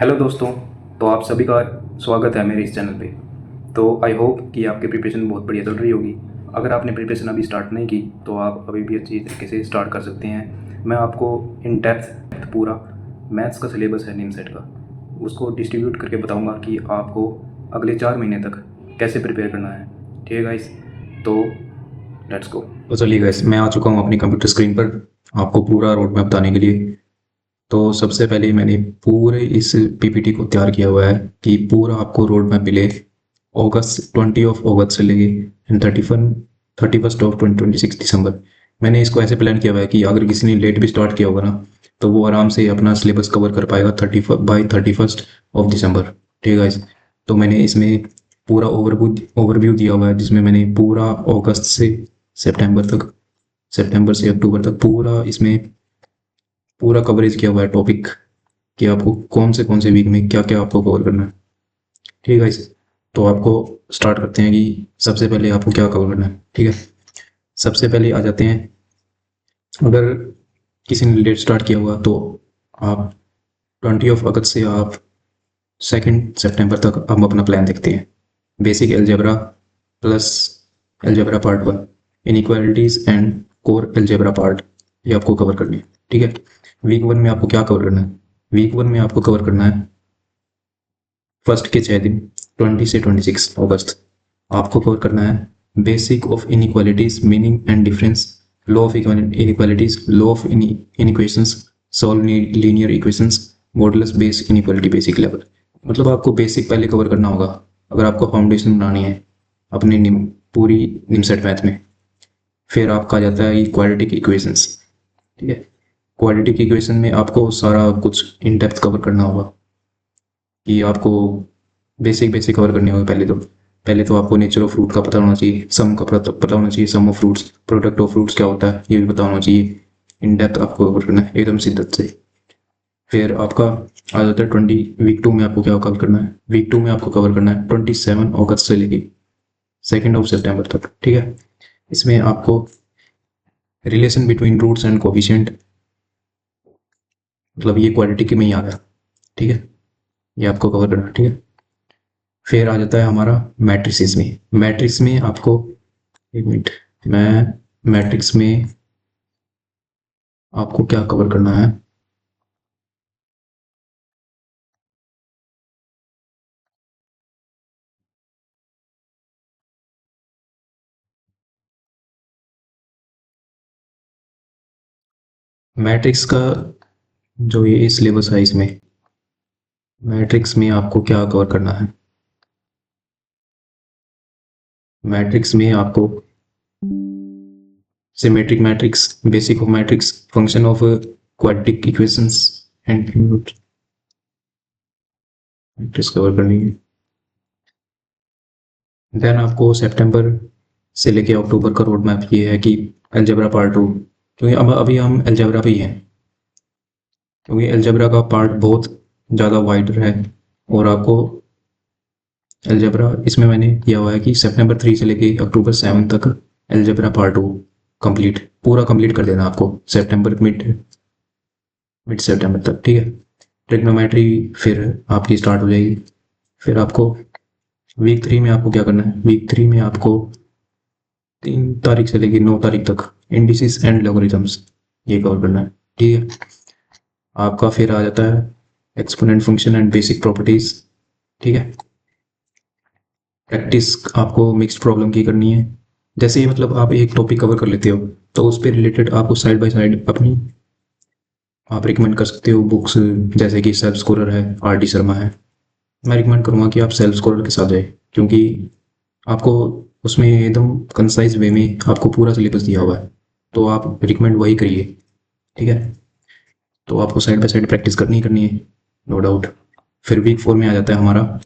Hello दोस्तों। तो आप सभी का स्वागत है मेरे इस चैनल पे। तो आई होप कि आपकी प्रिपरेशन बहुत बढ़िया चल रही होगी। अगर आपने प्रिपरेशन अभी स्टार्ट नहीं की तो आप अभी भी अच्छी तरीके से स्टार्ट कर सकते हैं। मैं आपको इन डेप्थ पूरा मैथ्स का सिलेबस है निम सेट का, उसको डिस्ट्रीब्यूट करके बताऊंगा कि आपको अगले 4 महीने तक कैसे प्रिपेयर करना है। ठीक है गाइस, तो लेट्स गो। तो चलिए गाइस, मैं आ चुका हूँ अपनी कंप्यूटर स्क्रीन पर आपको पूरा रोड मैप बताने के लिए। तो सबसे पहले मैंने पूरे इस पीपीटी को तैयार किया हुआ है कि पूरा आपको रोड मैप मिले अगस्त 20 से लेके एंड 31 ऑफ 2026 दिसंबर। मैंने इसको ऐसे प्लान किया हुआ है कि अगर किसी ने लेट भी स्टार्ट किया होगा ना तो वो आराम से अपना सिलेबस कवर कर पाएगा 31 ऑफ दिसंबर। ठीक है guys? तो मैंने इसमें पूरा ओवरव्यू दिया हुआ है जिसमें मैंने पूरा अगस्त से सितंबर से अक्टूबर तक पूरा इसमें पूरा कवरेज किया हुआ है टॉपिक कि आपको कौन से वीक में क्या क्या आपको कवर करना है। ठीक है guys? तो आपको स्टार्ट करते हैं कि सबसे पहले आपको क्या कवर करना है। ठीक है, सबसे पहले आ जाते हैं, अगर किसी ने लेट स्टार्ट किया हुआ तो आप 20 अगस्त से आप 2 सितंबर तक हम अपना प्लान देखते हैं। Basic algebra plus algebra part 1, inequalities and core algebra part, ये आपको कवर करनी है। ठीक है, वीक 1 में आपको क्या कवर करना है? वीक 1 में आपको कवर करना है फर्स्ट के 6 दिन 20 से 26 अगस्त। आपको कवर करना है basic of inequalities, meaning and difference, law of inequalities, law of inequations, solve linear equations, modulus based inequality basic level. मतलब आपको बेसिक पहले कवर करना होगा अगर आपको फाउंडेशन बनानी है अपनी पूरी निमसेट मैथ में। फिर आपका आ जाता है क्वाड्रेटिक इक्वेशंस। ठीक है, क्वाड्रेटिक इक्वेशन में आपको सारा कुछ इन डेप्थ कवर करना होगा कि आपको बेसिक कवर करनी होगी। पहले तो आपको नेचर ऑफ फ्रूट का पता होना चाहिए, सम का पता होना चाहिए, sum of roots, product of roots क्या होता है ये भी पता होना चाहिए। इन डेप्थ आपको कवर करना है एकदम शिद्दत से। फिर आपका आ जाता है वीक 2 में आपको क्या कवर करना है? वीक 2 में आपको कवर करना है 27 अगस्त से लेके 2 सितंबर तक। ठीक है, इसमें आपको relation between roots and coefficient, मतलब ये क्वाड्रेटिक में ही आ गया। ठीक है, ये आपको कवर करना है। ठीक है, फिर आ जाता है हमारा मैट्रिक्स में। मैट्रिक्स में आपको, एक मिनट, मैं मैट्रिक्स में आपको क्या कवर करना है? मैट्रिक्स का जो ये सिलेबस है इसमें मैट्रिक्स में आपको क्या कवर करना है? मैट्रिक्स में आपको symmetric matrix, basic of matrix, function of quadratic equations and matrix cover करनी है। देन आपको सितंबर से लेके अक्टूबर का रोड मैप ये है कि अलजेब्रा पार्ट 2, क्योंकि अब अभी हम अलजेब्रा पे ही हैं, क्योंकि अलजेब्रा का पार्ट बहुत ज़्यादा वाइडर है। और आपको अलजेब्रा इसमें मैंने किया हुआ है कि सितंबर 3 से लेके अक्टूबर 7 तक अलजेब्रा पार्ट 2 पूरा कंप्लीट कर देना आपको सितंबर मिड मिड सितंबर तक। ठीक है, ट्रिग्नोमेट्री फिर आपकी स्टार्ट हो जाएगी। फिर आपको वीक 3 में आपको क्या करना है? वीक 3 में आपको 3 तारीख से लेकर 9 तारीख तक इंडिसेस एंड लॉगरिथम्स ये कवर करना है। ठीक है, आपका फिर आ जाता है exponent function and basic properties. ठीक है, प्रैक्टिस आपको मिक्स्ड प्रॉब्लम की करनी है। जैसे ही मतलब आप एक टॉपिक कवर कर लेते हो तो उस पर रिलेटेड आपको साइड बाय साइड अपनी आप रिकमेंड कर सकते हो बुक्स, जैसे कि सेल्फ स्कोलर है, आर डी शर्मा है। मैं रिकमेंड करूँगा कि आप सेल्फ स्कोलर के साथ जाए, क्योंकि आपको उसमें एकदम कंसाइज वे में आपको पूरा सिलेबस दिया हुआ है, तो आप रिकमेंड वही करिए। ठीक है, तो आपको साइड बाय साइड प्रैक्टिस करनी ही करनी है, नो डाउट। फिर वीक 4 में आ जाता है हमारा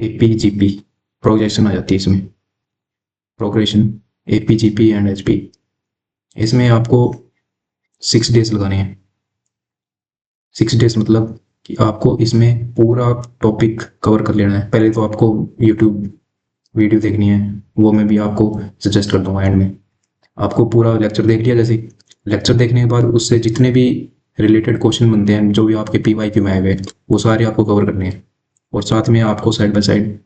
APGP, प्रोजेक्शन आ जाती है इसमें, प्रोग्रेशन, APGP एंड HP। इसमें आपको 6 डेज लगाने हैं। 6 डेज मतलब कि आपको इसमें पूरा टॉपिक कवर कर लेना है। पहले तो आपको यूट्यूब वीडियो देखनी है, वो मैं भी आपको सजेस्ट कर दूंगा एंड में। आपको पूरा लेक्चर देख लिया, जैसे लेक्चर देखने के बाद उससे जितने भी रिलेटेड क्वेश्चन बनते हैं जो भी आपके PYQ में आए हुए हैं, वो सारे आपको कवर करने हैं। और साथ में आपको side by side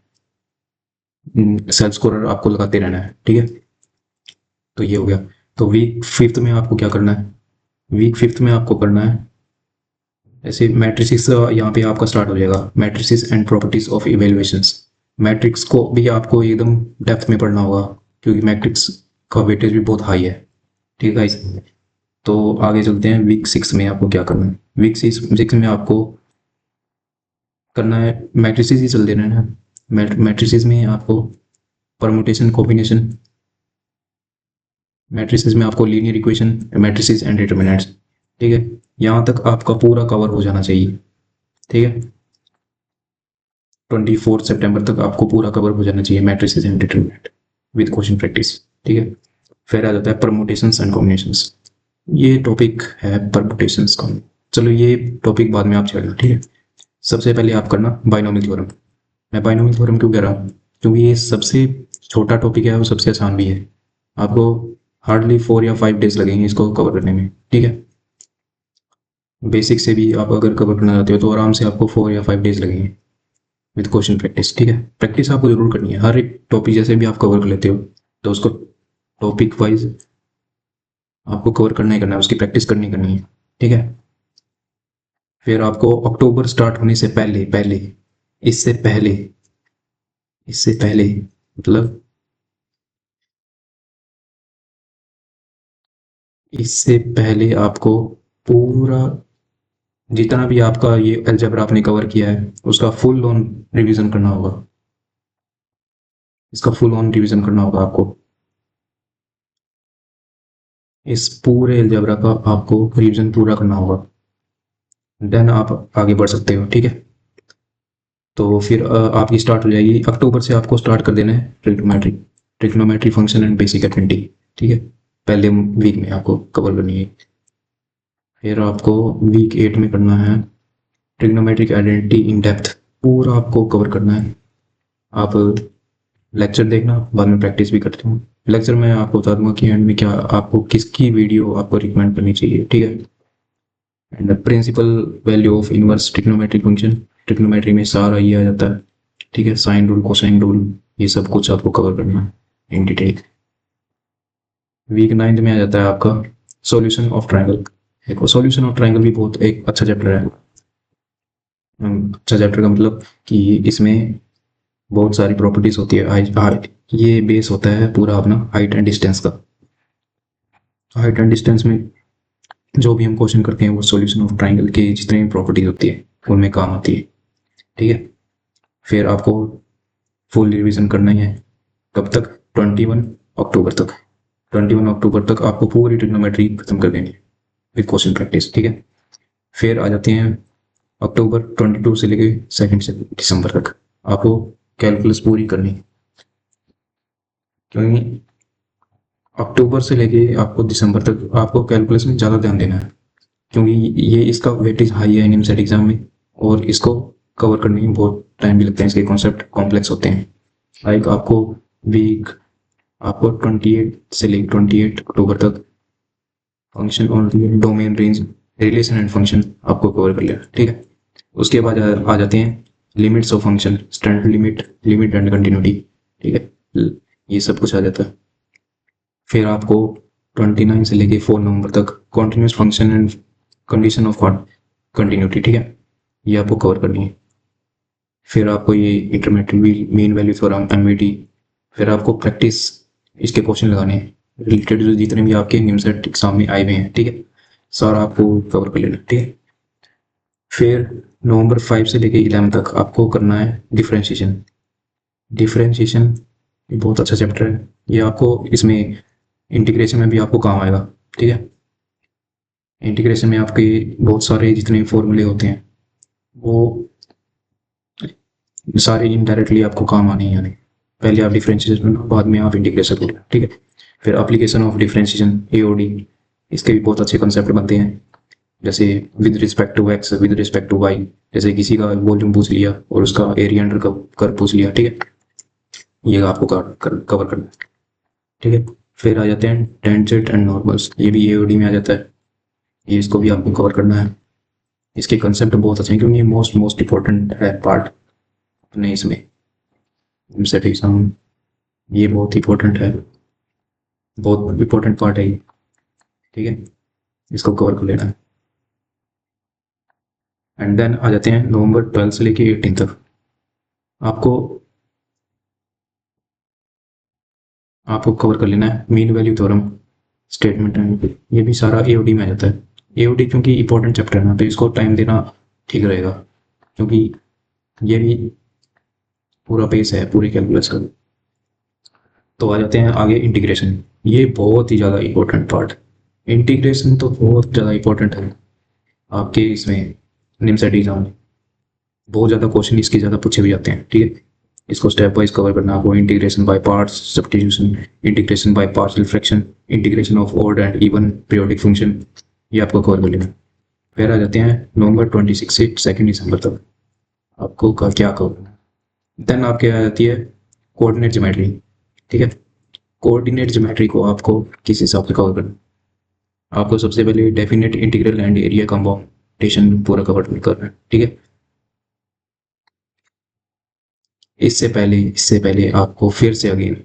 self scorer आपको लगाते रहना है, ठीक है। तो ये हो गया। तो वीक 5th में आपको क्या करना है, वीक 5th में आपको करना है ऐसे मैट्रिसेस, यहाँ पे आपका स्टार्ट हो जाएगा matrices and properties of evaluations. Matrix को भी आपको एकदम डेप्थ में पढ़ना होगा, क्योंकि मैट्रिक्स का वेटेज भी बहुत हाई है, ठीक है गाइस। तो आगे चलते हैं, वीक 6 में आपको क्या करना है। वीक 6 में आपको करना है मैट्रिसेस ही चल देना है ना। मैट्रिसेस में आपको परमुटेशन कॉम्बिनेशन, मैट्रिसेस में आपको linear equation, matrices and determinants, ठीक है। यहाँ तक आपका पूरा कवर हो जाना चाहिए, ठीक है। 24 सितंबर तक आपको पूरा कवर हो जाना चाहिए matrices and determinant with question practice, ठीक है। फिर आ जाता है परमुटेशंस एंड कॉम्बिनेशंस। ये टॉपिक है परमुटेशंस का, चलो ये टॉपिक बाद में आप छेड़ना, ठीक है। सबसे पहले आप करना बाइनोमियल थ्योरम। मैं बाइनोमियल थ्योरम क्यों कह रहा हूँ, क्योंकि ये सबसे छोटा टॉपिक है और सबसे आसान भी है। आपको हार्डली 4 या 5 डेज लगेंगे इसको कवर करने में, ठीक है। बेसिक से भी आप अगर कवर करना चाहते हो तो आराम से आपको 4 या 5 डेज लगेंगे विद क्वेश्चन प्रैक्टिस, ठीक है। प्रैक्टिस आपको जरूर करनी है, हर एक टॉपिक जैसे भी आप कवर कर लेते हो तो उसको टॉपिक वाइज आपको कवर करना ही करना है, उसकी प्रैक्टिस करनी है, ठीक है। फिर आपको अक्टूबर स्टार्ट होने से पहले पहले इससे पहले इससे पहले मतलब इससे पहले आपको पूरा जितना भी आपका ये अलजेब्रा आपने कवर किया है उसका फुल ऑन रिवीजन करना होगा, इसका फुल ऑन रिवीजन करना होगा आपको। इस पूरे अलजेब्रा का आपको रिवीजन पूरा करना होगा, देन आप आगे बढ़ सकते हो, ठीक है। तो फिर आपकी स्टार्ट हो जाएगी अक्टूबर से, आपको स्टार्ट कर देना है trigonometry function and basic arithmetic, ठीक है। पहले वीक में आपको कवर करनी है। फिर आपको वीक 8 में करना है ट्रिग्नोमेट्रिक आइडेंटिटी इन डेप्थ, पूरा आपको कवर करना है। आप लेक्चर देखना, बाद में प्रैक्टिस भी करते हूँ। लेक्चर में आपको बता दूंगा कि एंड में क्या आपको किसकी वीडियो आपको रिकमेंड करनी चाहिए, ठीक है। And principal value of inverse trigonometric function, trigonometry में सारा ये आ जाता है, ठीक है। साइन रूल, कोसाइन रूल, ये सब कुछ आपको कवर करना है इन डिटेल। वीक 9 में आ जाता है आपका सॉल्यूशन ऑफ ट्रायंगल। देखो सॉल्यूशन ऑफ ट्रायंगल भी बहुत एक अच्छा चैप्टर है। अच्छा चैप्टर का मतलब कि इसमें बहुत सारी प्रॉपर्टीज होती है। हाइट, ये बेस होता है पूरा अपना हाइट एंड डिस्टेंस का। हाइट एंड डिस्टेंस में जो भी हम क्वेश्चन करते हैं वो सॉल्यूशन ऑफ ट्रायंगल के जितनी भी प्रॉपर्टीज होती है उनमें काम आती है, ठीक है। फिर आपको फुल रिवीजन करना ही है, कब तक, 21 अक्टूबर तक। 21 अक्टूबर तक आपको पूरी ट्रिग्नोमेट्री खत्म कर देनी है विद क्वेश्चन प्रैक्टिस, ठीक है। फिर आ जाते हैं अक्टूबर 22 से लेके 2 दिसंबर तक आपको कैलकुलस पूरी करनी है, क्योंकि अक्टूबर से लेके आपको दिसंबर तक आपको कैलकुलस में ज़्यादा ध्यान देना है, क्योंकि ये इसका वेटेज हाई है निमसेट एग्जाम में, और इसको कवर करने में बहुत टाइम भी लगता है, इसके कॉन्सेप्ट कॉम्प्लेक्स होते हैं। लाइक आपको वीक आपको 28 से लेकर 28 अक्टूबर तक फंक्शन और domain range relation and function आपको कवर कर लिया, ठीक है। उसके बाद आ जाते हैं limits of function, standard limit, limit and continuity, ठीक है। ये सब कुछ आ जाता है। फिर आपको 29 से लेके 4 नवंबर तक continuous function and condition of continuity, ठीक है, ये आपको कवर करनी है। फिर आपको ये इंटरमीडिएट मीन वैल्यू थ्योरम, एमवीटी, फिर आपको प्रैक्टिस इसके क्वेश्चन लगाने हैं रिलेटेड जो जितने भी आपके निमसेट एग्जाम में आए हुए हैं, ठीक है, सारा आपको कवर कर लेना, ठीक है। फिर नवंबर 5 से लेके 11 तक आपको करना है डिफरेंशिएशन। डिफरेंशिएशन बहुत अच्छा चैप्टर है, ये आपको इसमें इंटीग्रेशन में भी आपको काम आएगा, ठीक है। इंटीग्रेशन में आपके बहुत सारे जितने फॉर्मूले होते हैं वो सारे इनडायरेक्टली आपको काम आने ही आने। पहले आप डिफरेंशिएशन करना, बाद में आप इंटीग्रेशन करना, ठीक है। फिर एप्लीकेशन ऑफ डिफरेंशिएशन, एओडी, इसके भी बहुत अच्छे कंसेप्ट बनते हैं, जैसे with respect to x, with respect to y. जैसे किसी का वॉल्यूम पूछ लिया और उसका एरिया अंडर कर पूछ लिया, ठीक है, ये आपको कवर करना है, ठीक है। फिर आ जाते हैं टेंजेंट एंड नॉर्मल्स, ये भी एओडी में आ जाता है। ये इसको भी आपको कवर करना है। इसके कंसेप्ट बहुत अच्छे हैं क्योंकि ये मोस्ट इम्पोर्टेंट है पार्ट अपने इसमें सेट एग्जाम। ये बहुत इंपॉर्टेंट है, बहुत इंपॉर्टेंट पार्ट है ये। ठीक है, इसको कवर कर लेना है। एंड देन आ जाते हैं नवंबर 12 से लेके 18 तक। आपको आपको कवर कर लेना है mean value theorem, statement and ये भी सारा एओडी में आ जाता है। एओडी क्योंकि इंपॉर्टेंट चैप्टर है ना, तो इसको टाइम देना ठीक रहेगा क्योंकि ये भी पूरा पेज है पूरी कैलकुलस का। तो आ जाते हैं आगे इंटीग्रेशन। ये बहुत ही ज़्यादा इंपॉर्टेंट पार्ट। इंटीग्रेशन तो बहुत ज़्यादा इंपॉर्टेंट है आपके इसमें निमसेट एग्जाम में। बहुत ज़्यादा क्वेश्चन इसके ज़्यादा पूछे भी जाते हैं। ठीक है, इसको स्टेप वाइज कवर करना है आपको। Integration by parts, substitution, integration by partial fraction, integration of odd and even periodic function, ये आपको कवर कर लेना है। फिर आ जाते हैं नवंबर 26 से 2 दिसंबर तक आपको क्या कवर करना है। देन आपके आ जाती है कोऑर्डिनेट ज्योमेट्री। ठीक है, कोऑर्डिनेट ज्योमेट्री को आपको किस हिसाब से कवर करना है। आपको सबसे पहले डेफिनेट इंटीग्रल एंड एरिया कंपाउंडेशन पूरा कवर करना है। ठीक है, इससे पहले आपको फिर से अगेन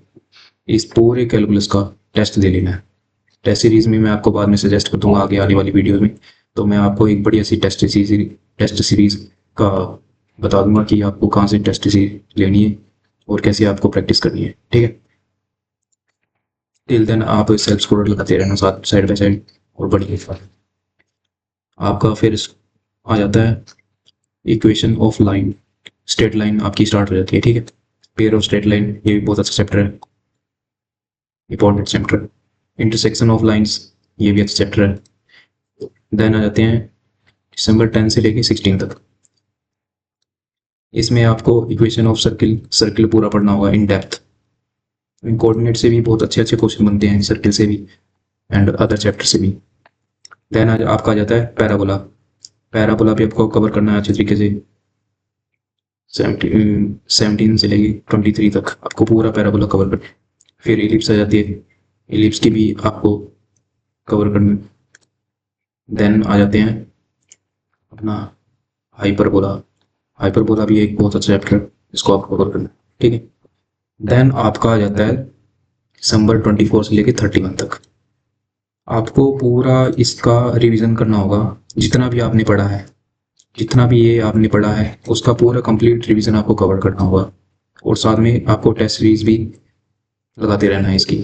इस पूरे कैलकुलस का टेस्ट दे लेना है। टेस्ट सीरीज में मैं आपको बाद में सजेस्ट कर दूंगा आगे आने वाली वीडियोस में। तो मैं आपको एक बढ़िया सी टेस्ट सीरीज का बता दूंगा कि आपको कहाँ से टेस्ट सीरीज लेनी है और कैसे आपको प्रैक्टिस करनी है। ठीक है, टिल देन आप सेल्फ स्कोर लगाते रहना साथ साइड बाय साइड और बढ़िया। आपका फिर आ जाता है equation of line, straight line आपकी स्टार्ट हो जाती है। ठीक है, पेयर ऑफ स्ट्रेट लाइन, ये भी बहुत अच्छा चैप्टर है, important chapter. Intersection of lines, ये भी अच्छा चैप्टर है। देन आ जाते हैं दिसंबर 10 से लेके 16 तक। इसमें आपको इक्वेशन ऑफ सर्किल पूरा पढ़ना होगा इन डेप्थ। कोऑर्डिनेट से भी बहुत अच्छे अच्छे क्वेश्चन बनते हैं, सर्किल से भी एंड अदर चैप्टर से भी। देन आपका आ जाता है पैराबोला। पैराबोला भी आपको कवर करना है अच्छे तरीके से। 17 से लेके 23 तक आपको पूरा पैराबोला कवर करना है। फिर इलिप्स आ जाती है, इलिप्स की भी आपको कवर करना है। देन आ जाते हैं अपना हाइपरबोला। हाइपरबोला भी एक बहुत अच्छा चैप्टर है, इसको आपको कवर करना है। ठीक है, देन आपका आ जाता है दिसंबर 24 से लेके 31 तक। आपको पूरा इसका रिवीजन करना होगा। जितना भी आपने पढ़ा है, जितना भी ये आपने पढ़ा है उसका पूरा कंप्लीट रिवीजन आपको कवर करना होगा और साथ में आपको टेस्ट सीरीज भी लगाते रहना है इसकी।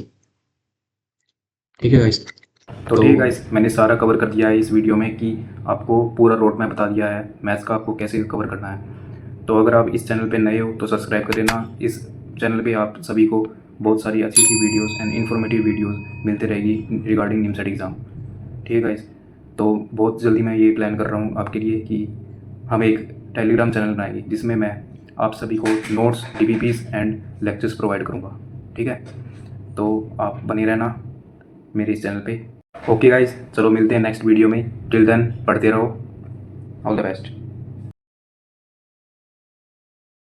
ठीक है गाइस, तो ठीक है गाइस, मैंने सारा कवर कर दिया है इस वीडियो में कि आपको पूरा रोड मैप बता दिया है मैथ्स का आपको कैसे कवर करना है। तो अगर आप इस चैनल पे नए हो तो सब्सक्राइब कर लेना। इस चैनल पे आप सभी को बहुत सारी अच्छी अच्छी वीडियोस एंड इन्फॉर्मेटिव वीडियोस मिलते रहेगी रिगार्डिंग निमसेट एग्ज़ाम। ठीक है गाइस, तो बहुत जल्दी मैं ये प्लान कर रहा हूँ आपके लिए कि हम एक टेलीग्राम चैनल बनाएंगे जिसमें मैं आप सभी को notes, DPPs and lectures provide करूँगा। ठीक है, तो आप बने रहना मेरे इस चैनल पे। ओके गाइज, चलो मिलते हैं नेक्स्ट वीडियो में। टिल देन पढ़ते रहो। All the best.